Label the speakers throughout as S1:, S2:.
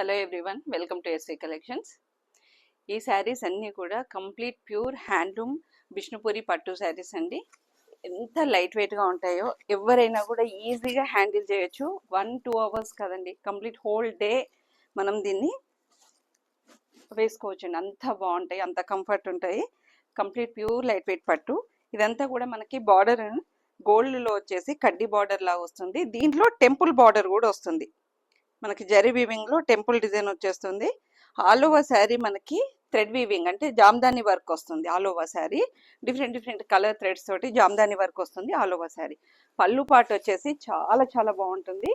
S1: Hello everyone, welcome to SV collections. ఈ sarees అన్నీ కూడా కంప్లీట్ ప్యూర్ హ్యాండ్లూమ్ విష్ణుపురి పట్టు శారీస్ అండి. ఎంత లైట్ వెయిట్గా ఉంటాయో ఎవరైనా కూడా ఈజీగా హ్యాండిల్ చేయొచ్చు. 1-2 అవర్స్ కదండి, కంప్లీట్ హోల్ డే మనం దీన్ని వేసుకోవచ్చు అండి. అంత బాగుంటాయి, అంత కంఫర్ట్ ఉంటాయి. కంప్లీట్ ప్యూర్ లైట్ వెయిట్ పట్టు. ఇదంతా కూడా మనకి బార్డర్ గోల్డ్లో వచ్చేసి కడ్డీ బార్డర్ లాగా వస్తుంది. దీంట్లో టెంపుల్ బార్డర్ కూడా వస్తుంది. మనకి జరీ వీవింగ్ లో టెంపుల్ డిజైన్ వచ్చేస్తుంది. ఆల్ ఓవర్ శారీ మనకి థ్రెడ్ వీవింగ్ అంటే జామ్దాని వర్క్ వస్తుంది. All over sari different colour threads తోటి జామ్దాని వర్క్ వస్తుంది ఆల్ ఓవర్ శారీ. పళ్ళు పాటు వచ్చేసి చాలా చాలా బాగుంటుంది.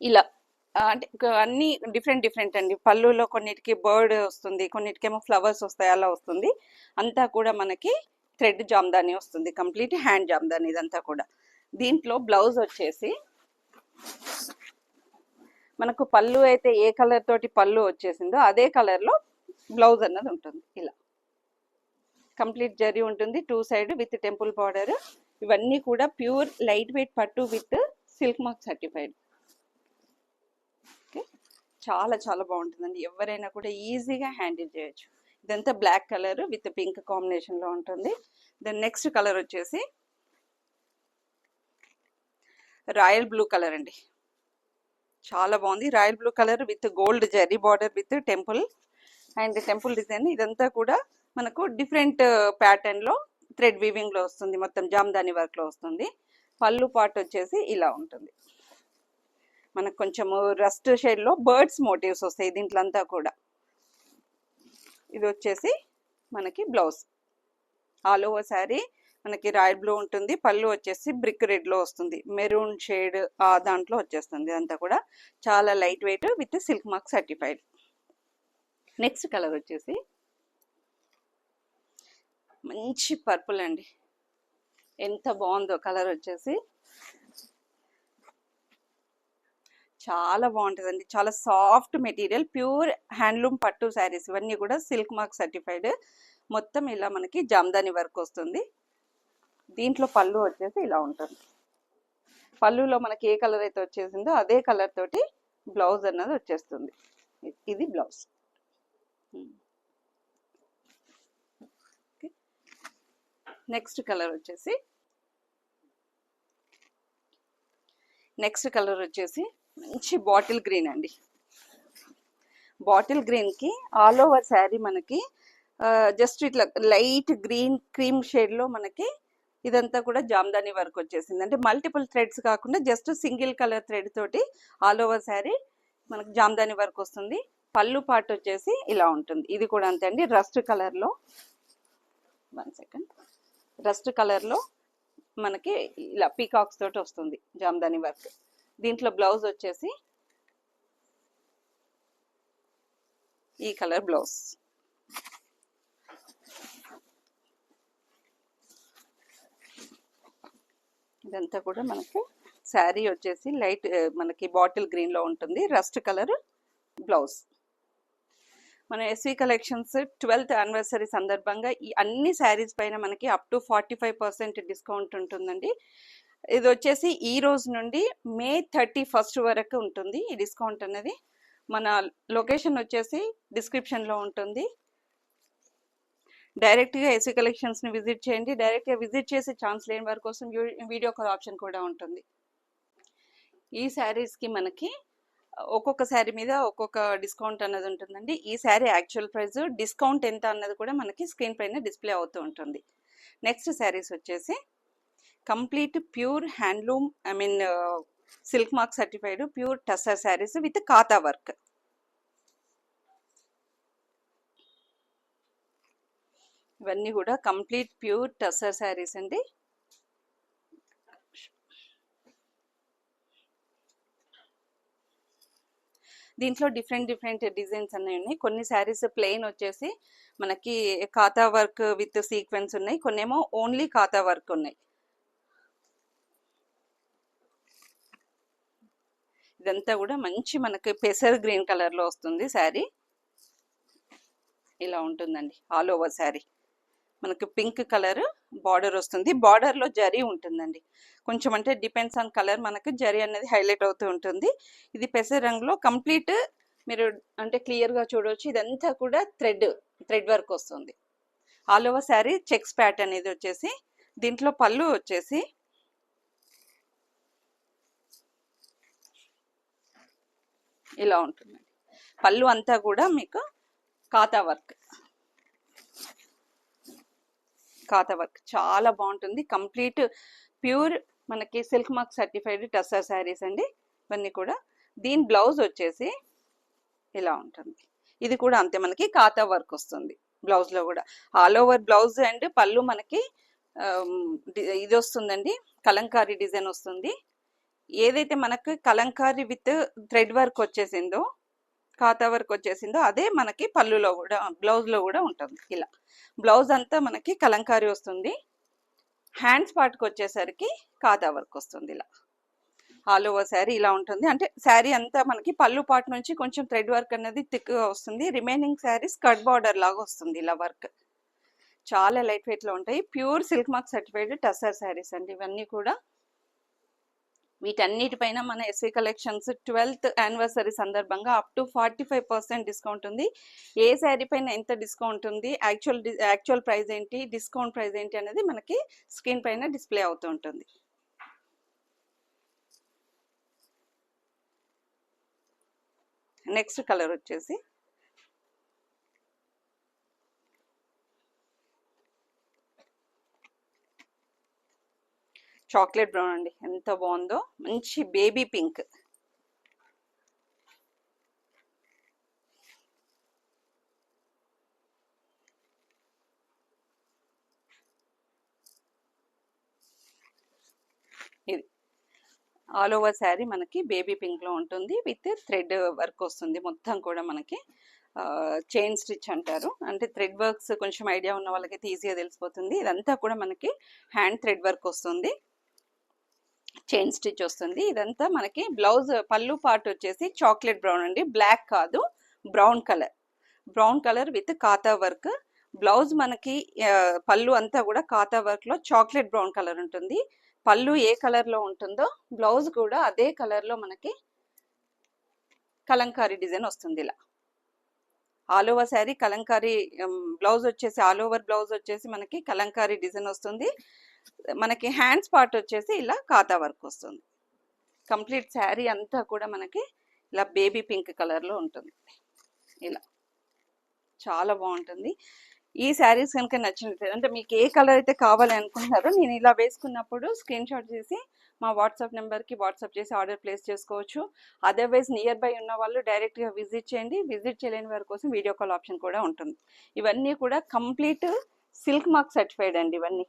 S1: ఇలా అంటే అన్ని డిఫరెంట్ అండి. పళ్ళులో కొన్నిటికి బర్డ్ వస్తుంది, కొన్నిటికేమో ఫ్లవర్స్ వస్తాయి, అలా వస్తుంది. అంతా కూడా మనకి థ్రెడ్ జామ్దాని వస్తుంది, కంప్లీట్ హ్యాండ్ జామ్దాని ఇదంతా కూడా. దీంట్లో బ్లౌజ్ వచ్చేసి మనకు పళ్ళు అయితే ఏ కలర్ తోటి పళ్ళు వచ్చేసిందో అదే కలర్ లో బ్లౌజ్ అన్నది ఉంటుంది. ఇలా కంప్లీట్ జరీ ఉంటుంది, 2 సైడ్ విత్ టెంపుల్ బార్డర్. ఇవన్నీ కూడా ప్యూర్ లైట్ వెయిట్ పట్టు with silk mark certified. Okay, చాలా చాలా బాగుంటుందండి. ఎవరైనా కూడా ఈజీగా హ్యాండిల్ చేయొచ్చు. ఇదంతా black colour with pink combination లో ఉంటుంది. దెన్ నెక్స్ట్ కలర్ వచ్చేసి రాయల్ బ్లూ కలర్ అండి. చాలా బాగుంది. Royal blue colour with gold zari border with temple and temple design. ఇదంతా కూడా మనకు డిఫరెంట్ ప్యాటర్న్ లో థ్రెడ్ వీవింగ్ లో వస్తుంది, మొత్తం జామ్దాని వర్క్ లో వస్తుంది. పళ్ళు పాటు వచ్చేసి ఇలా ఉంటుంది. మనకు కొంచెము రస్ట్ షేడ్ లో బర్డ్స్ మోటివ్స్ వస్తాయి దీంట్లో అంతా కూడా. ఇది వచ్చేసి మనకి బ్లౌజ్. ఆల్ ఓవర్ శారీ మనకి రాయల్ బ్లూ ఉంటుంది. పళ్ళు వచ్చేసి బ్రిక్ రెడ్ లో వస్తుంది, మెరూన్ షేడ్ దాంట్లో వచ్చేస్తుంది. అంతా కూడా చాలా light weight with silk mark certified. Next colour వచ్చేసి మంచి పర్పుల్ అండి. ఎంత బాగుందో కలర్ వచ్చేసి, చాలా బాగుంటుందండి. చాలా సాఫ్ట్ మెటీరియల్, ప్యూర్ హ్యాండ్లూమ్ పట్టు శారీస్ ఇవన్నీ కూడా సిల్క్ మార్క్ సర్టిఫైడ్. మొత్తం ఇలా మనకి జామ్దాని వర్క్ వస్తుంది. దీంట్లో పళ్ళు వచ్చేసి ఇలా ఉంటుంది. పళ్ళులో మనకి ఏ కలర్ అయితే వచ్చేసిందో అదే కలర్ తోటి బ్లౌజ్ అన్నది వచ్చేస్తుంది. ఇది బ్లౌజ్. నెక్స్ట్ కలర్ వచ్చేసి మంచి బాటిల్ గ్రీన్ అండి. బాటిల్ గ్రీన్ కి ఆల్ ఓవర్ శారీ మనకి జస్ట్ ఇట్లా లైట్ గ్రీన్ క్రీమ్ షేడ్ లో మనకి ఇదంతా కూడా జామ్దాని వర్క్ వచ్చేసింది. అంటే మల్టిపుల్ థ్రెడ్స్ కాకుండా జస్ట్ సింగిల్ కలర్ థ్రెడ్ తోటి ఆల్ ఓవర్ శారీ మనకి జామ్దాని వర్క్ వస్తుంది. పళ్ళు పాటు వచ్చేసి ఇలా ఉంటుంది. ఇది కూడా అంతే అండి, రస్ట్ కలర్ లో. 1 సెకండ్. రస్ట్ కలర్ లో మనకి ఇలా పీకాక్స్ తోటి వస్తుంది జామ్దాని వర్క్. దీంట్లో బ్లౌజ్ వచ్చేసి ఈ కలర్ బ్లౌజ్. ఇదంతా కూడా మనకి శారీ వచ్చేసి లైట్ మనకి బాటిల్ గ్రీన్ లో ఉంటుంది, రస్ట్ కలర్ బ్లౌజ్. మన ఎస్వి కలెక్షన్స్ 12th యానివర్సరీ సందర్భంగా ఈ అన్ని శారీస్ పైన మనకి అప్ టు 45% డిస్కౌంట్ ఉంటుందండి. ఇది వచ్చేసి ఈ రోజు నుండి మే 31st వరకు ఉంటుంది ఈ డిస్కౌంట్ అనేది. మన లొకేషన్ వచ్చేసి డిస్క్రిప్షన్లో ఉంటుంది. డైరెక్ట్గా ఎస్వి కలెక్షన్స్ని విజిట్ చేయండి. డైరెక్ట్గా విజిట్ చేసే ఛాన్స్ లేని వారి కోసం వీడియో కాల్ ఆప్షన్ కూడా ఉంటుంది. ఈ శారీస్కి మనకి ఒక్కొక్క శారీ మీద ఒక్కొక్క డిస్కౌంట్ అన్నది ఉంటుందండి. ఈ శారీ యాక్చువల్ ప్రైస్, డిస్కౌంట్ ఎంత అన్నది కూడా మనకి స్క్రీన్ పైన డిస్ప్లే అవుతూ ఉంటుంది. నెక్స్ట్ శారీస్ వచ్చేసి complete pure handloom silk mark certified pure tussar saris with కాతా వర్క్. ఇవన్నీ కూడా కంప్లీట్ ప్యూర్ టస్సర్ శారీస్ అండి. దీంట్లో డిఫరెంట్ డిజైన్స్ అన్నీ ఉన్నాయి. కొన్ని శారీస్ ప్లెయిన్ వచ్చేసి మనకి కాతా వర్క్ విత్ సీక్వెన్స్ ఉన్నాయి, కొన్నేమో ఓన్లీ కాతా వర్క్ ఉన్నాయి. ఇదంతా కూడా మంచి మనకి పెసర్ గ్రీన్ కలర్ లో వస్తుంది శారీ. ఇలా ఉంటుందండి ఆల్ ఓవర్ శారీ. మనకు పింక్ కలర్ బార్డర్ వస్తుంది, బార్డర్ లో జరీ ఉంటుందండి. కొంచెం అంటే డిపెండ్స్ ఆన్ కలర్ మనకు జరీ అనేది హైలైట్ అవుతూ ఉంటుంది. ఇది పెసర్ రంగులో కంప్లీట్ మీరు అంటే క్లియర్గా చూడవచ్చు. ఇదంతా కూడా థ్రెడ్ వర్క్ వస్తుంది. All over sari checks pattern ఇది వచ్చేసి. దీంట్లో పళ్ళు వచ్చేసి ఇలా ఉంటుంది. పళ్ళు అంతా కూడా మీకు కాతా వర్క్ చాలా బాగుంటుంది. కంప్లీట్ ప్యూర్ మనకి silk mark certified tussar saris అండి ఇవన్నీ కూడా. దీని బ్లౌజ్ వచ్చేసి ఇలా ఉంటుంది. ఇది కూడా అంతే మనకి కాతా వర్క్ వస్తుంది బ్లౌజ్లో కూడా. ఆల్ ఓవర్ బ్లౌజ్ అండ్ పళ్ళు మనకి ఇది వస్తుందండి, కలంకారీ డిజైన్ వస్తుంది. ఏదైతే మనకు కలంకారీ విత్ థ్రెడ్ వర్క్ వచ్చేసిందో, కాతా వర్క్ వచ్చేసిందో అదే మనకి పళ్ళులో కూడా బ్లౌజ్లో కూడా ఉంటుంది. ఇలా బ్లౌజ్ అంతా మనకి కలంకారీ వస్తుంది. హ్యాండ్స్ పార్ట్కి వచ్చేసరికి కాతా వర్క్ వస్తుంది. ఇలా ఆల్ ఓవర్ శారీ ఇలా ఉంటుంది. అంటే శారీ అంతా మనకి పళ్ళు పార్ట్ నుంచి కొంచెం థ్రెడ్ వర్క్ అనేది థిక్గా వస్తుంది. రిమైనింగ్ శారీ స్కర్ట్ బార్డర్ లాగా వస్తుంది ఇలా వర్క్. చాలా లైట్ వెయిట్లో ఉంటాయి. Pure silk mark certified tussar saris అండి ఇవన్నీ కూడా. వీటన్నిటిపైన మన ఎస్వి కలెక్షన్స్ 12th యానివర్సరీ సందర్భంగా అప్ టు 45% డిస్కౌంట్ ఉంది. ఏ శారీ పైన ఎంత డిస్కౌంట్ ఉంది, యాక్చువల్ ప్రైస్ ఏంటి, డిస్కౌంట్ ప్రైస్ ఏంటి అనేది మనకి స్క్రీన్ పైన డిస్ప్లే అవుతూ ఉంటుంది. నెక్స్ట్ కలర్ వచ్చేసి చాక్లెట్ బ్రౌన్ అండి. ఎంత బాగుందో, మంచి బేబీ పింక్. ఇది ఆల్ ఓవర్ శారీ మనకి బేబీ పింక్లో ఉంటుంది. విత్ థ్రెడ్ వర్క్ వస్తుంది. మొత్తం కూడా మనకి చైన్ స్టిచ్ అంటారు. అంటే థ్రెడ్ వర్క్స్ కొంచెం ఐడియా ఉన్న వాళ్ళకైతే ఈజీగా తెలిసిపోతుంది. ఇదంతా కూడా మనకి హ్యాండ్ థ్రెడ్ వర్క్ వస్తుంది, చైన్ స్టిచ్ వస్తుంది. ఇదంతా మనకి బ్లౌజ్ పళ్ళు పార్ట్ వచ్చేసి చాక్లెట్ బ్రౌన్ అండి, బ్లాక్ కాదు, బ్రౌన్ కలర్ విత్ కాతా వర్క్. బ్లౌజ్ మనకి పళ్ళు అంతా కూడా కాతా వర్క్లో చాక్లెట్ బ్రౌన్ కలర్ ఉంటుంది. పళ్ళు ఏ కలర్లో ఉంటుందో బ్లౌజ్ కూడా అదే కలర్లో మనకి కలంకారీ డిజైన్ వస్తుంది. ఇలా all over sari Kalamkari blouse వచ్చేసి, ఆల్ ఓవర్ బ్లౌజ్ వచ్చేసి మనకి కలంకారీ డిజైన్ వస్తుంది. మనకి హ్యాండ్స్ పార్ట్ వచ్చేసి ఇలా కాతా వర్క్ వస్తుంది. కంప్లీట్ శారీ అంతా కూడా మనకి ఇలా బేబీ పింక్ కలర్లో ఉంటుంది. ఇలా చాలా బాగుంటుంది. ఈ శారీస్ కనుక నచ్చినట్లయితే, అంటే మీకు ఏ కలర్ అయితే కావాలి అనుకుంటున్నారో, నేను ఇలా వేసుకున్నప్పుడు స్క్రీన్ షాట్ చేసి మా వాట్సాప్ నెంబర్కి వాట్సాప్ చేసి ఆర్డర్ ప్లేస్ చేసుకోవచ్చు. అదర్వైజ్ నియర్ బై ఉన్న వాళ్ళు డైరెక్ట్గా విజిట్ చేయండి. విజిట్ చేయలేని వారి కోసం వీడియో కాల్ ఆప్షన్ కూడా ఉంటుంది. ఇవన్నీ కూడా కంప్లీట్ సిల్క్ మార్క్ సర్టిఫైడ్ అండి. ఇవన్నీ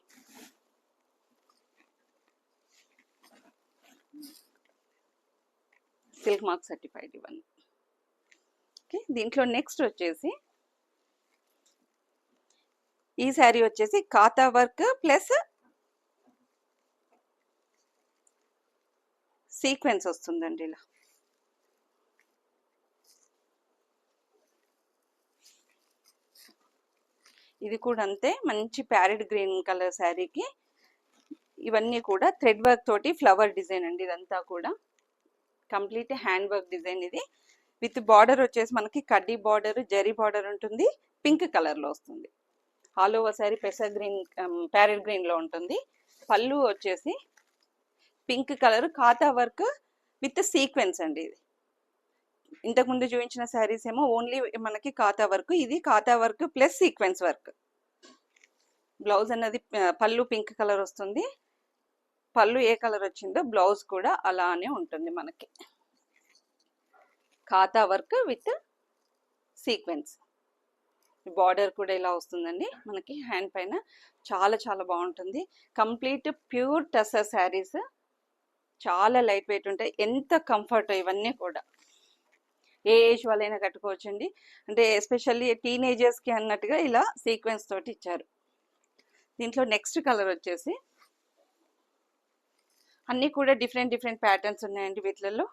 S1: సిల్క్ మార్క్ సర్టిఫైడ్ ఇవన్నీ. ఓకే, దీంట్లో నెక్స్ట్ వచ్చేసి ఈ శారీ వచ్చేసి కాతా వర్క్ ప్లస్ సీక్వెన్స్ వస్తుందండి. ఇలా ఇది కూడా అంతే, మంచి ప్యారెట్ గ్రీన్ కలర్ శారీకి ఇవన్నీ కూడా థ్రెడ్ వర్క్ తోటి ఫ్లవర్ డిజైన్ అండి. ఇదంతా కూడా కంప్లీట్ హ్యాండ్ వర్క్ డిజైన్. ఇది విత్ బార్డర్ వచ్చేసి మనకి కడ్డీ బార్డర్, జరీ బార్డర్ ఉంటుంది. పింక్ కలర్లో వస్తుంది. ఆల్ ఓవర్ శారీ పెసర్ గ్రీన్, ప్యారెట్ గ్రీన్లో ఉంటుంది. పళ్ళు వచ్చేసి పింక్ కలర్, కాతా వర్క్ విత్ సీక్వెన్స్ అండి. ఇది ఇంతకుముందు చూపించిన శారీస్ ఏమో ఓన్లీ మనకి కాతా వర్క్, ఇది కాతా work plus sequence work. Blouse అన్నది పళ్ళు పింక్ కలర్ వస్తుంది. పళ్ళు ఏ కలర్ వచ్చిందో బ్లౌజ్ కూడా అలానే ఉంటుంది మనకి. కాతా వర్క్ విత్ సీక్వెన్స్. బార్డర్ కూడా ఇలా వస్తుందండి మనకి హ్యాండ్ పైన. చాలా చాలా బాగుంటుంది. కంప్లీట్ ప్యూర్ టస్సర్ శారీస్, చాలా లైట్ వెయిట్ ఉంటాయి. ఎంత కంఫర్ట్ ఇవన్నీ కూడా. ఏ ఏజ్ వాళ్ళైనా కట్టుకోవచ్చండి. అంటే ఎస్పెషల్లీ టీనేజర్స్కి అన్నట్టుగా ఇలా సీక్వెన్స్ తోటి ఇచ్చారు. దీంట్లో నెక్స్ట్ కలర్ వచ్చేసి అన్నీ కూడా డిఫరెంట్ ప్యాటర్న్స్ ఉన్నాయండి వీటిలలో.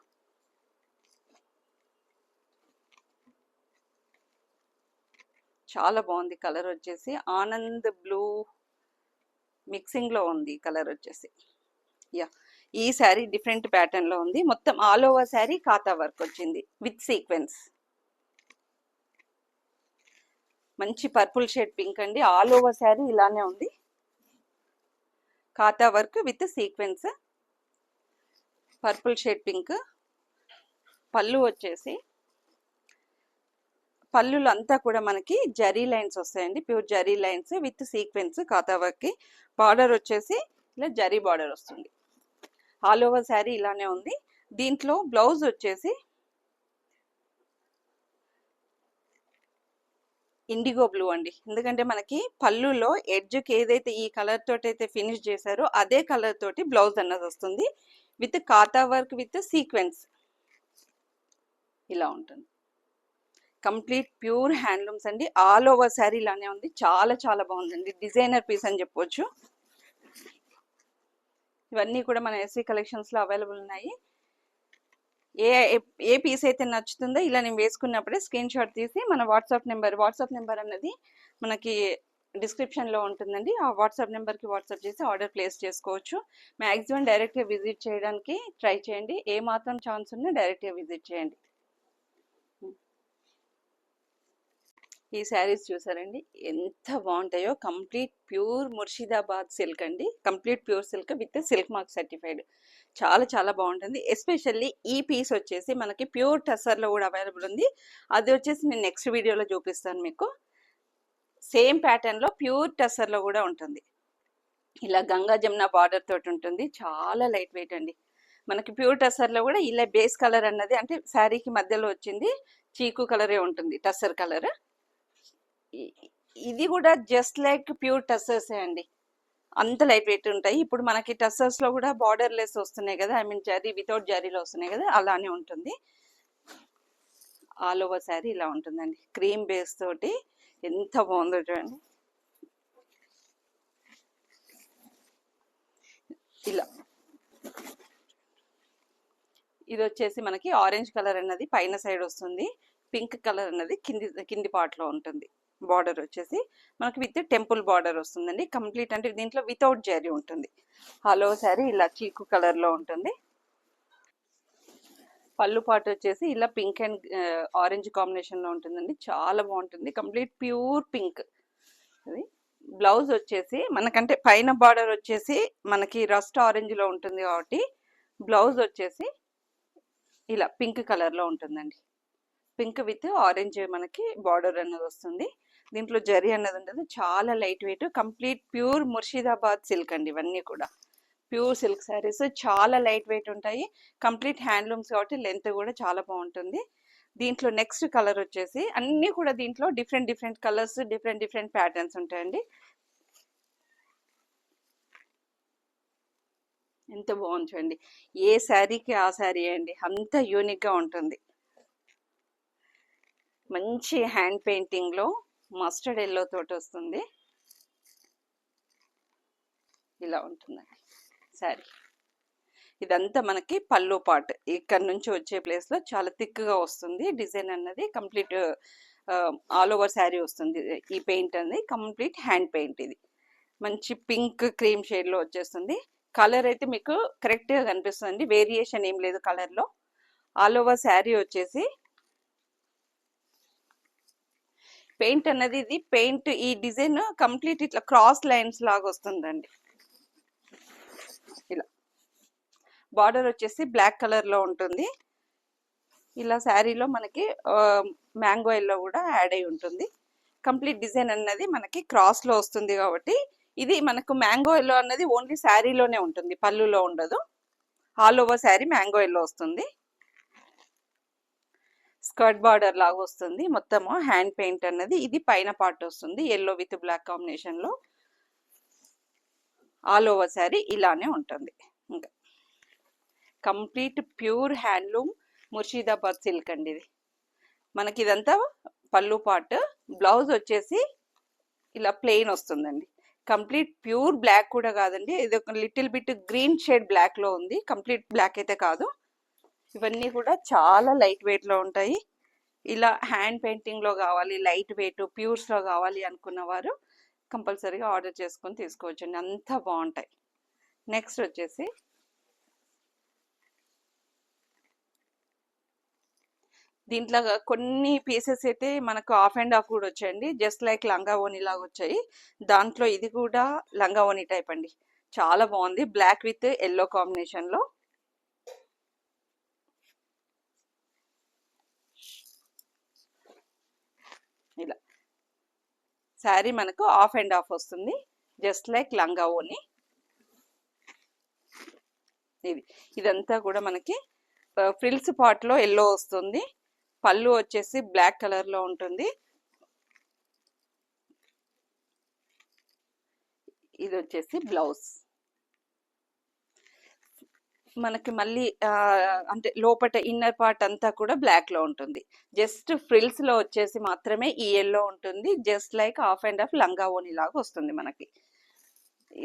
S1: చాలా బాగుంది కలర్ వచ్చేసి. ఆనంద్ బ్లూ మిక్సింగ్లో ఉంది కలర్ వచ్చేసి. యా, ఈ శారీ డిఫరెంట్ ప్యాటర్న్లో ఉంది. మొత్తం ఆల్ ఓవర్ శారీ కాతా వర్క్ వచ్చింది విత్ సీక్వెన్స్. మంచి పర్పుల్ షేడ్ పింక్ అండి. ఆల్ ఓవర్ శారీ ఇలానే ఉంది. కాతా work with sequence, purple shade pink. పళ్ళు వచ్చేసి పళ్ళులో అంతా కూడా మనకి జరీ లైన్స్ వస్తాయండి, pure zari lines with sequence కాతా వర్క్. బార్డర్ వచ్చేసి ఇలా జరీ బార్డర్ వస్తుంది. ఆల్ ఓవర్ శారీ ఇలానే ఉంది. దీంట్లో బ్లౌజ్ వచ్చేసి ఇండిగో బ్లూ అండి. ఎందుకంటే మనకి పళ్ళులో ఎడ్జ్కి ఏదైతే ఈ కలర్ తోటి అయితే ఫినిష్ చేశారో అదే కలర్ తోటి బ్లౌజ్ అన్నది వస్తుంది విత్ కాతా వర్క్ విత్ సీక్వెన్స్. ఇలా ఉంటుంది. కంప్లీట్ ప్యూర్ హ్యాండ్లూమ్స్ అండి. ఆల్ ఓవర్ శారీ ఇలానే ఉంది. చాలా చాలా బాగుందండి. డిజైనర్ పీస్ అని చెప్పొచ్చు. ఇవన్నీ కూడా మన ఎస్వి కలెక్షన్స్లో అవైలబుల్ ఉన్నాయి. ఏ పీస్ అయితే నచ్చుతుందో ఇలా నేను వేసుకున్నప్పుడే స్క్రీన్ షాట్ తీసి మన వాట్సాప్ నెంబర్ అన్నది మనకి డిస్క్రిప్షన్లో ఉంటుందండి. ఆ వాట్సాప్ నెంబర్కి వాట్సాప్ చేసి ఆర్డర్ ప్లేస్ చేసుకోవచ్చు. మ్యాక్సిమం డైరెక్ట్గా విజిట్ చేయడానికి ట్రై చేయండి. ఏ మాత్రం ఛాన్స్ ఉన్నా డైరెక్ట్గా విజిట్ చేయండి. ఈ శారీస్ చూసారండి ఎంత బాగుంటాయో. కంప్లీట్ ప్యూర్ ముర్షిదాబాద్ సిల్క్ అండి. Complete pure silk with silk mark certified. చాలా చాలా బాగుంటుంది. ఎస్పెషల్లీ ఈ పీస్ వచ్చేసి మనకి ప్యూర్ టస్సర్లో కూడా అవైలబుల్ ఉంది. అది వచ్చేసి నేను నెక్స్ట్ వీడియోలో చూపిస్తాను మీకు. సేమ్ ప్యాటర్న్లో ప్యూర్ టస్సర్లో కూడా ఉంటుంది. ఇలా గంగా జమున బార్డర్ తోటి ఉంటుంది. చాలా లైట్ వెయిట్ అండి. మనకి ప్యూర్ టస్సర్లో కూడా ఇలా బేస్ కలర్ అన్నది అంటే శారీకి మధ్యలో వచ్చింది చీకు కలరే ఉంటుంది, టస్సర్ కలర్. ఇది కూడా జస్ట్ లైక్ ప్యూర్ టస్సర్సే అండి. అంత లైట్ వెయిట్ ఉంటాయి. ఇప్పుడు మనకి టస్సర్స్లో కూడా బార్డర్ లెస్ వస్తున్నాయి కదా, ఐ మీన్ జరీ వితౌట్ జరీలో వస్తున్నాయి కదా, అలానే ఉంటుంది. ఆల్ ఓవర్ శారీ ఇలా ఉంటుందండి. క్రీమ్ బేస్ తోటి ఎంత బాగుందో చూడండి. ఇలా ఇది వచ్చేసి మనకి ఆరెంజ్ కలర్ అన్నది పైన సైడ్ వస్తుంది, పింక్ కలర్ అన్నది కింది పార్ట్లో ఉంటుంది. బార్డర్ వచ్చేసి మనకి విత్ టెంపుల్ బార్డర్ వస్తుందండి. కంప్లీట్ అంటే దీంట్లో వితౌట్ జరీ ఉంటుంది. హలో శారీ ఇలా చీకు కలర్లో ఉంటుంది. పళ్ళు పాటు వచ్చేసి ఇలా పింక్ అండ్ ఆరెంజ్ కాంబినేషన్లో ఉంటుందండి. చాలా బాగుంటుంది. Complete pure pink. అది బ్లౌజ్ వచ్చేసి మనకంటే పైన బార్డర్ వచ్చేసి మనకి రస్ట్ ఆరెంజ్లో ఉంటుంది కాబట్టి బ్లౌజ్ వచ్చేసి ఇలా పింక్ కలర్లో ఉంటుందండి. పింక్ విత్ ఆరెంజ్ మనకి బార్డర్ అన్నది వస్తుంది. దీంట్లో జరీ అన్నది ఉండదు. చాలా light weight, complete pure Murshidabad silk అండి. ఇవన్నీ కూడా ప్యూర్ సిల్క్ శారీస్ చాలా లైట్ వెయిట్ ఉంటాయి. కంప్లీట్ హ్యాండ్లూమ్స్ కాబట్టి లెంత్ కూడా చాలా బాగుంటుంది. దీంట్లో నెక్స్ట్ కలర్ వచ్చేసి అన్నీ కూడా దీంట్లో డిఫరెంట్ కలర్స్, డిఫరెంట్ ప్యాటర్న్స్ ఉంటాయండి. ఎంత బాగుంది చూడండి. ఏ శారీకి ఆ శారీ అండి, అంత యూనిక్గా ఉంటుంది. మంచి హ్యాండ్ పెయింటింగ్లో మస్టర్డ్ ఎల్లో తోటి వస్తుంది. ఇలా ఉంటుందండి శారీ. ఇదంతా మనకి పళ్ళు పార్ట్ ఇక్కడ నుంచి వచ్చే ప్లేస్లో చాలా థిక్గా వస్తుంది. డిజైన్ అన్నది కంప్లీట్ ఆల్ ఓవర్ శారీ వస్తుంది. ఈ పెయింట్ అనేది కంప్లీట్ హ్యాండ్ పెయింట్. ఇది మంచి పింక్ క్రీమ్ షేడ్లో వచ్చేస్తుంది. కలర్ అయితే మీకు కరెక్ట్గా కనిపిస్తుంది, వేరియేషన్ ఏం లేదు కలర్లో. ఆల్ ఓవర్ శారీ వచ్చేసి పెయింట్ అన్నది ఇది పెయింట్ ఈ డిజైన్ కంప్లీట్ ఇట్లా క్రాస్ లైన్స్ లాగా వస్తుందండి. ఇలా బార్డర్ వచ్చేసి బ్లాక్ కలర్లో ఉంటుంది. ఇలా శారీలో మనకి మ్యాంగో ఎల్లో కూడా యాడ్ అయి ఉంటుంది. కంప్లీట్ డిజైన్ అన్నది మనకి క్రాస్లో వస్తుంది కాబట్టి ఇది మనకు మ్యాంగో ఎల్లో అన్నది ఓన్లీ శారీలోనే ఉంటుంది, పళ్ళులో ఉండదు. All over sari mango yellow వస్తుంది. స్కర్ట్ బార్డర్ లాగా వస్తుంది. మొత్తము హ్యాండ్ పెయింట్ అన్నది ఇది పైన పార్ట్ వస్తుంది ఎల్లో విత్ బ్లాక్ కాంబినేషన్లో. ఆల్ ఓవర్ శారీ ఇలానే ఉంటుంది. ఇంకా complete pure handloom Murshidabad silk అండి. ఇది మనకి ఇదంతా పళ్ళు పార్ట్. బ్లౌజ్ వచ్చేసి ఇలా ప్లెయిన్ వస్తుందండి. కంప్లీట్ ప్యూర్ బ్లాక్ కూడా కాదండి, ఇది ఒక లిటిల్ బిట్ గ్రీన్ షేడ్ బ్లాక్లో ఉంది. కంప్లీట్ బ్లాక్ అయితే కాదు. ఇవన్నీ కూడా చాలా లైట్ వెయిట్లో ఉంటాయి. ఇలా హ్యాండ్ పెయింటింగ్లో కావాలి, లైట్ వెయిట్ ప్యూర్స్లో కావాలి అనుకున్న వారు కంపల్సరీగా ఆర్డర్ చేసుకొని తీసుకోవచ్చండి. అంత బాగుంటాయి. నెక్స్ట్ వచ్చేసి దీంట్లో కొన్ని పీసెస్ అయితే మనకు హాఫ్ అండ్ హాఫ్ కూడా వచ్చాయండి, జస్ట్ లైక్ లంగా ఓని లాగా వచ్చాయి. దాంట్లో ఇది కూడా లంగా ఓని టైప్ అండి, చాలా బాగుంది. బ్లాక్ విత్ ఎల్లో కాంబినేషన్ లో ఇలా శారీ మనకు హాఫ్ అండ్ హాఫ్ వస్తుంది, జస్ట్ లైక్ లంగా ఓని. ఇదంతా కూడా మనకి ఫ్రిల్స్ పార్ట్ లో ఎల్లో వస్తుంది, పళ్ళు వచ్చేసి బ్లాక్ కలర్ లో ఉంటుంది. ఇది వచ్చేసి బ్లౌజ్. మనకి మళ్ళీ అంటే లోపట ఇన్నర్ పార్ట్ అంతా కూడా బ్లాక్ లో ఉంటుంది, జస్ట్ ఫ్రిల్స్ లో వచ్చేసి మాత్రమే ఈ ఎల్లో ఉంటుంది, just like half and half లంగా ఓని లాగా వస్తుంది మనకి.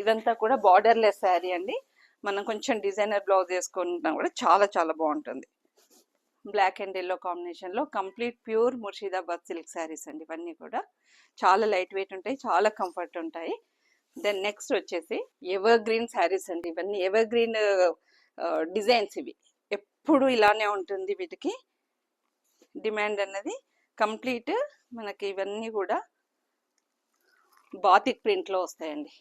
S1: ఇదంతా కూడా బార్డర్ లెస్ శారీ అండి, మనం కొంచెం డిజైనర్ బ్లౌజ్ వేసుకున్నా కూడా చాలా చాలా బాగుంటుంది. బ్లాక్ అండ్ ఎల్లో కాంబినేషన్ లో complete pure Murshidabad silk saris అండి. ఇవన్నీ కూడా చాలా లైట్ వెయిట్ ఉంటాయి, చాలా కంఫర్ట్ ఉంటాయి. దెన్ నెక్స్ట్ వచ్చేసి ఎవర్ గ్రీన్ శారీస్ అండి. ఇవన్నీ ఎవర్ గ్రీన్ డిజైన్స్, ఇవి ఎప్పుడు ఇలానే ఉంటుంది, వీటికి డిమాండ్ అన్నది. కంప్లీట్ మనకి ఇవన్నీ కూడా బాతిక్ ప్రింట్ లో వస్తాయండి.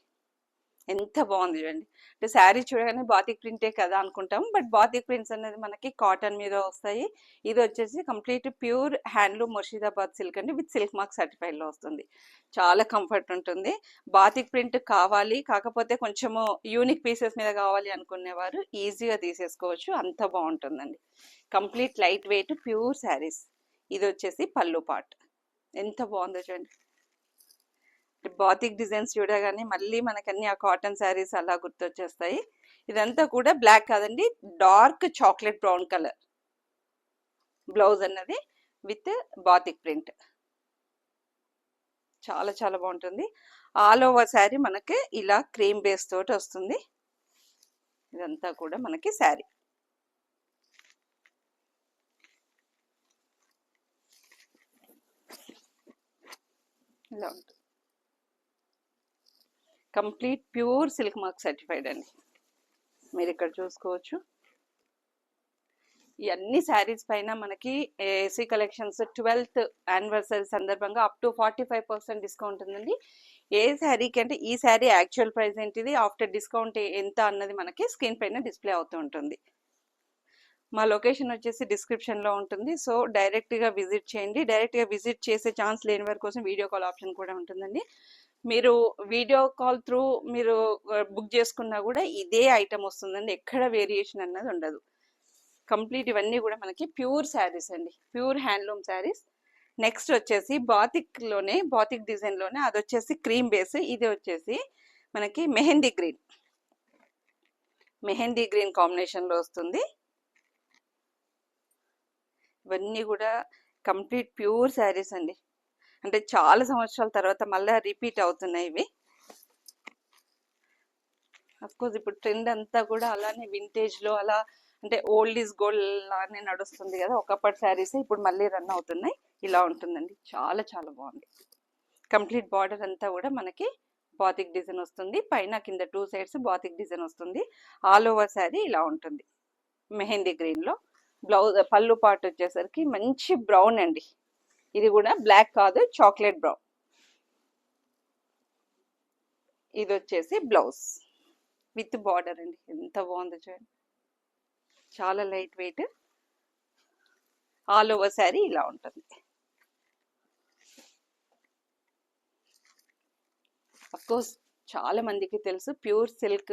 S1: ఎంత బాగుంది చూడండి, అంటే శారీ చూడగానే బాతిక్ ప్రింటే కదా అనుకుంటాం, బట్ బాతిక్ ప్రింట్స్ అనేది మనకి కాటన్ మీద వస్తాయి. ఇది వచ్చేసి complete pure handloom Murshidabad silk అండి, విత్ సిల్క్ మార్క్ సర్టిఫైడ్ లో వస్తుంది. చాలా కంఫర్ట్ ఉంటుంది. బాతిక్ ప్రింట్ కావాలి, కాకపోతే కొంచెము యూనిక్ పీసెస్ మీద కావాలి అనుకునేవారు ఈజీగా తీసేసుకోవచ్చు, అంత బాగుంటుందండి. Complete light weight pure saris. ఇది వచ్చేసి పళ్ళు పార్ట్, ఎంత బాగుందో చూడండి. బాతిక్ డిజైన్స్ చూడగానే మళ్ళీ మనకి అన్ని ఆ కాటన్ శారీస్ అలా గుర్తొచ్చేస్తాయి. ఇదంతా కూడా బ్లాక్ కాదండి, dark chocolate brown colour blouse అన్నది విత్ బాతిక్ ప్రింట్, చాలా చాలా బాగుంటుంది. ఆల్ ఓవర్ శారీ మనకి ఇలా క్రీమ్ బేస్ తోటి వస్తుంది. ఇదంతా కూడా మనకి శారీ ఇలా ఉంటుంది. Complete pure silk mark certified అండి, మీరు ఇక్కడ చూసుకోవచ్చు. ఈ అన్ని శారీస్ పైన మనకి ఏసీ కలెక్షన్స్ 12th యానివర్సరీ సందర్భంగా అప్ టు 45% డిస్కౌంట్ ఉందండి. ఏ శారీకి అంటే ఈ శారీ యాక్చువల్ ప్రైస్ ఏంటిది, ఆఫ్టర్ డిస్కౌంట్ ఎంత అన్నది మనకి స్క్రీన్ పైన డిస్ప్లే అవుతూ ఉంటుంది. మా లొకేషన్ వచ్చేసి డిస్క్రిప్షన్లో ఉంటుంది, సో డైరెక్ట్గా విజిట్ చేయండి. డైరెక్ట్గా విజిట్ చేసే ఛాన్స్ లేని వారి కోసం వీడియో కాల్ ఆప్షన్ కూడా ఉంటుందండి. మీరు వీడియో కాల్ త్రూ మీరు బుక్ చేసుకున్నా కూడా ఇదే ఐటమ్ వస్తుందండి, ఎక్కడ వేరియేషన్ అన్నది ఉండదు. కంప్లీట్ ఇవన్నీ కూడా మనకి ప్యూర్ శారీస్ అండి, ప్యూర్ హ్యాండ్లూమ్ శారీస్. నెక్స్ట్ వచ్చేసి బాతిక్లోనే బాతిక్ డిజైన్లోనే అది వచ్చేసి క్రీమ్ బేస్, ఇది వచ్చేసి మనకి మెహందీ గ్రీన్ కాంబినేషన్లో వస్తుంది. ఇవన్నీ కూడా కంప్లీట్ ప్యూర్ శారీస్ అండి, అంటే చాలా సంవత్సరాల తర్వాత మళ్ళీ రిపీట్ అవుతున్నాయి ఇవి. అఫ్కోర్స్ ఇప్పుడు ట్రెండ్ అంతా కూడా అలానే వింటేజ్లో అలా, అంటే ఓల్డ్ ఈజ్ గోల్డ్ లానే నడుస్తుంది కదా, ఒకప్పటి శారీస్ ఇప్పుడు మళ్ళీ రన్ అవుతున్నాయి. ఇలా ఉంటుందండి, చాలా చాలా బాగుంది. కంప్లీట్ బార్డర్ అంతా కూడా మనకి బాతిక్ డిజైన్ వస్తుంది, పైన కింద 2 సైడ్స్ బాతిక్ డిజైన్ వస్తుంది. ఆల్ ఓవర్ శారీ ఇలా ఉంటుంది మెహందీ గ్రీన్లో. బ్లౌజ్ పళ్ళు పార్ట్ వచ్చేసరికి మంచి బ్రౌన్ అండి, ఇది కూడా బ్లాక్ కాదు, చాక్లెట్ బ్రౌన్. ఇది వచ్చేసి బ్లౌజ్ విత్ బార్డర్ అండి, ఎంత బాగుందో చూడండి, చాలా light weight. All over sari ఇలా ఉంటుంది. అఫ్కోర్స్ చాలా మందికి తెలుసు ప్యూర్ సిల్క్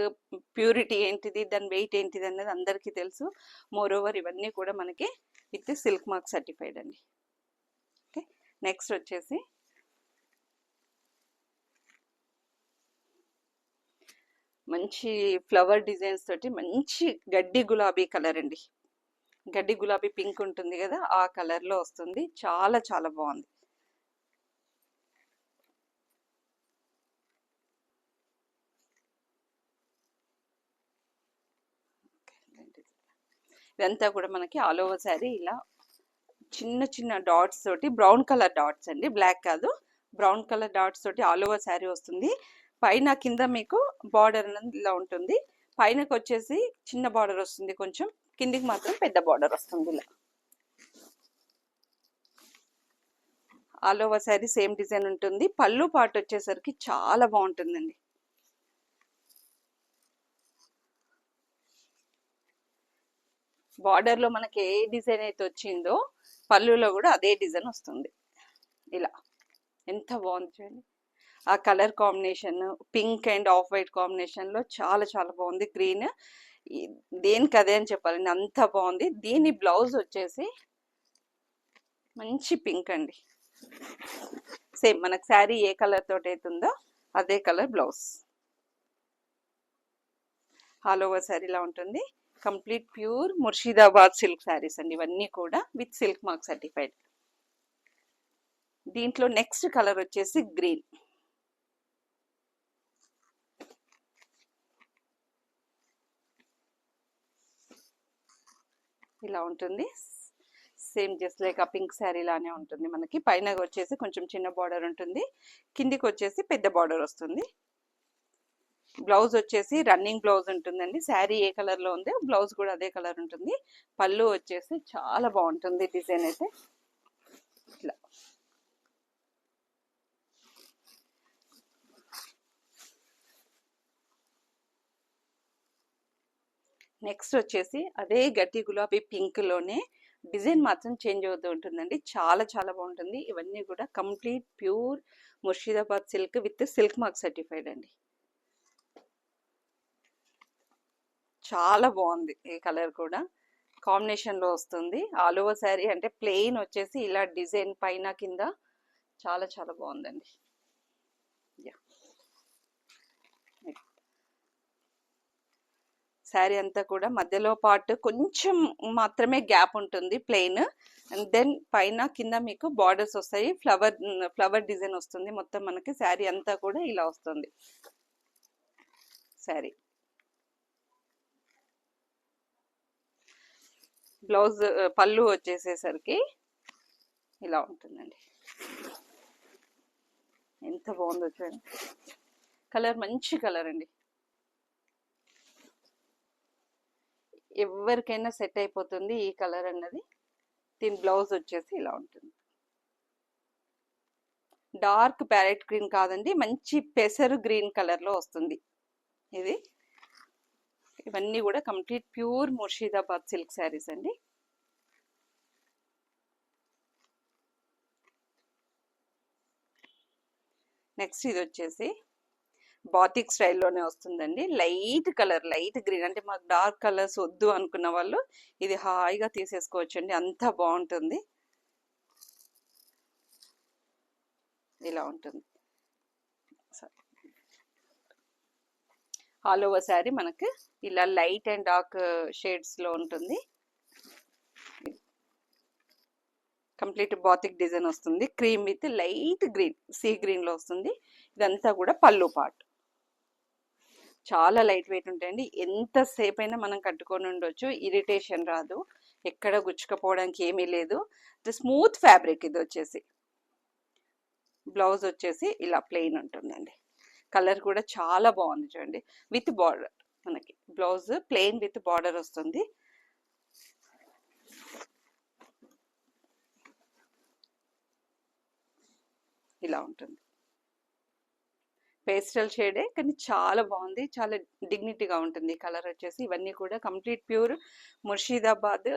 S1: ప్యూరిటీ ఏంటిది, దాని వెయిట్ ఏంటిది అనేది అందరికీ తెలుసు. మోర్ ఓవర్ ఇవన్నీ కూడా మనకి విత్ సిల్క్ మార్క్ సర్టిఫైడ్ అండి. ఓకే, నెక్స్ట్ వచ్చేసి మంచి ఫ్లవర్ డిజైన్స్ తోటి మంచి గడ్డి గులాబీ కలర్ అండి, గడ్డి గులాబీ పింక్ ఉంటుంది కదా, ఆ కలర్లో వస్తుంది, చాలా చాలా బాగుంది. ఇదంతా కూడా మనకి ఆల్ ఓవర్ శారీ ఇలా చిన్న చిన్న డాట్స్ తోటి, బ్రౌన్ కలర్ డాట్స్ అండి, బ్లాక్ కాదు, బ్రౌన్ కలర్ డాట్స్ తోటి ఆల్ ఓవర్ శారీ వస్తుంది. పైన కింద మీకు బార్డర్ అనేది ఇలా ఉంటుంది, పైనకి వచ్చేసి చిన్న బార్డర్ వస్తుంది కొంచెం, కిందికి మాత్రం పెద్ద బార్డర్ వస్తుంది ఇలా. All over sari same design ఉంటుంది. పళ్ళు పార్ట్ వచ్చేసరికి చాలా బాగుంటుందండి. బార్డర్ లో మనకి ఏ డిజైన్ అయితే వచ్చిందో పళ్ళులో కూడా అదే డిజైన్ వస్తుంది. ఇలా ఎంత బాగుంది చూడండి. ఆ colour combination pink and off white combination లో చాలా చాలా బాగుంది. గ్రీన్ దేనికి అదే అని చెప్పాలండి, అంత బాగుంది. దీని బ్లౌజ్ వచ్చేసి మంచి పింక్ అండి. సేమ్ మనకు శారీ ఏ కలర్ తోటి అవుతుందో అదే కలర్ బ్లౌజ్. ఆల్ ఓవర్ శారీలా ఉంటుంది. Complete pure Murshidabad silk saris అండి ఇవన్నీ కూడా, విత్ సిల్క్ మార్క్ సర్టిఫైడ్. దీంట్లో నెక్స్ట్ కలర్ వచ్చేసి గ్రీన్. ఇలా ఉంటుంది. సేమ్ జస్ట్ లైక్ ఆ పింక్ శారీ లానే ఉంటుంది. మనకి పైన వచ్చేసి కొంచెం చిన్న బార్డర్ ఉంటుంది, కిందికి వచ్చేసి పెద్ద బార్డర్ వస్తుంది. బ్లౌజ్ వచ్చేసి రన్నింగ్ బ్లౌజ్ ఉంటుందండి. శారీ ఏ కలర్ లో ఉందో బ్లౌజ్ కూడా అదే కలర్ ఉంటుంది. పళ్ళు వచ్చేసి చాలా బాగుంటుంది డిజైన్ అయితే. ఇలా నెక్స్ట్ వచ్చేసి అదే గట్టి గులాబీ పింక్ లోనే డిజైన్ మాత్రం చేంజ్ అవుతూ ఉంటుందండి. చాలా చాలా బాగుంటుంది. ఇవన్నీ కూడా complete pure Murshidabad silk with silk mark certified అండి. చాలా బాగుంది. ఈ కలర్ కూడా కాంబినేషన్ లో వస్తుంది. ఆల్ ఓవర్ శారీ అంటే ప్లెయిన్ వచ్చేసి ఇలా డిజైన్ పైన కింద చాలా చాలా బాగుందండి. శారీ అంతా కూడా మధ్యలో పార్ట్ కొంచెం మాత్రమే గ్యాప్ ఉంటుంది ప్లెయిన్, అండ్ దెన్ పైన కింద మీకు బార్డర్స్ వస్తాయి. ఫ్లవర్ డిజైన్ వస్తుంది. మొత్తం మనకి శారీ అంతా కూడా ఇలా వస్తుంది. శారీ బ్లౌజ్ పళ్ళు వచ్చేసేసరికి ఇలా ఉంటుందండి. ఎంత బాగుందో చూడండి. కలర్ మంచి కలర్ అండి. ఎవరికైనా సెట్ అయిపోతుంది ఈ కలర్ అన్నది. దీని బ్లౌజ్ వచ్చేసి ఇలా ఉంటుంది. డార్క్ ప్యారెట్ గ్రీన్ కాదండి, మంచి పెసరు గ్రీన్ కలర్ లో వస్తుంది ఇది. ఇవన్నీ కూడా complete pure Murshidabad silk saris అండి. నెక్స్ట్ ఇది వచ్చేసి బాతిక్ స్టైల్లోనే వస్తుందండి. లైట్ కలర్, లైట్ గ్రీన్, అంటే మాకు డార్క్ కలర్స్ వద్దు అనుకున్న వాళ్ళు ఇది హాయిగా తీసేసుకోవచ్చండి. అంత బాగుంటుంది. ఇలా ఉంటుంది. ఆల్ ఓవర్ శారీ మనకి ఇలా లైట్ అండ్ డార్క్ షేడ్స్ లో ఉంటుంది. కంప్లీట్ బాతిక్ డిజైన్ వస్తుంది. Cream with light green, sea green లో వస్తుంది. ఇదంతా కూడా పళ్ళు పార్ట్. చాలా లైట్ వెయిట్ ఉంటాయండి. ఎంతసేపు అయినా మనం కట్టుకొని ఉండొచ్చు, ఇరిటేషన్ రాదు, ఎక్కడ గుచ్చుకపోవడానికి ఏమీ లేదు. Smooth fabric. ఇది వచ్చేసి బ్లౌజ్ వచ్చేసి ఇలా ప్లెయిన్ ఉంటుందండి. కలర్ కూడా చాలా బాగుంది చూడండి. విత్ బార్డర్, మనకి బ్లౌజ్ ప్లెయిన్ విత్ బార్డర్ వస్తుంది. ఇలా ఉంటుంది. పేస్టల్ షేడే కానీ చాలా బాగుంది, చాలా డిగ్నిటీగా ఉంటుంది కలర్ వచ్చేసి. ఇవన్నీ కూడా complete pure Murshidabad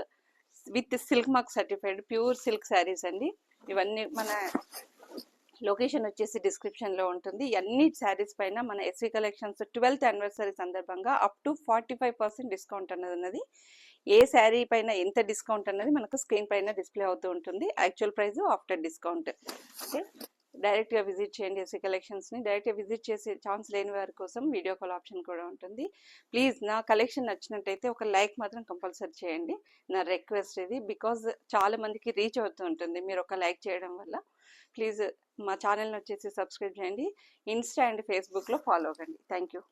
S1: with silk mark certified pure silk saris అండి. ఇవన్నీ మన లొకేషన్ వచ్చేసి డిస్క్రిప్షన్ లో ఉంటుంది. అన్ని శారీస్ పైన మన ఎస్వి కలెక్షన్స్ 12th యానివర్సరీ సందర్భంగా అప్ టు 45% డిస్కౌంట్ అన్నది ఉన్నది. ఏ శారీ పైన ఎంత డిస్కౌంట్ అన్నది మనకు స్క్రీన్ పైన డిస్ప్లే అవుతూ ఉంటుంది. Actual price after discount. Okay, డైరెక్ట్గా విజిట్ చేయండి ఎస్వి కలెక్షన్స్ని. డైరెక్ట్గా విజిట్ చేసే ఛాన్స్ లేని వారి కోసం వీడియో కాల్ ఆప్షన్ కూడా ఉంటుంది. ప్లీజ్ నా కలెక్షన్ నచ్చినట్టయితే ఒక లైక్ మాత్రం కంపల్సరీ చేయండి. నా రిక్వెస్ట్ ఇది, బికాజ్ చాలా మందికి రీచ్ అవుతూ ఉంటుంది మీరు ఒక లైక్ చేయడం వల్ల. ప్లీజ్ మా ఛానల్ని వచ్చేసి సబ్స్క్రైబ్ చేయండి. ఇన్స్టా అండ్ ఫేస్బుక్లో ఫాలో అవ్వండి. Thank you.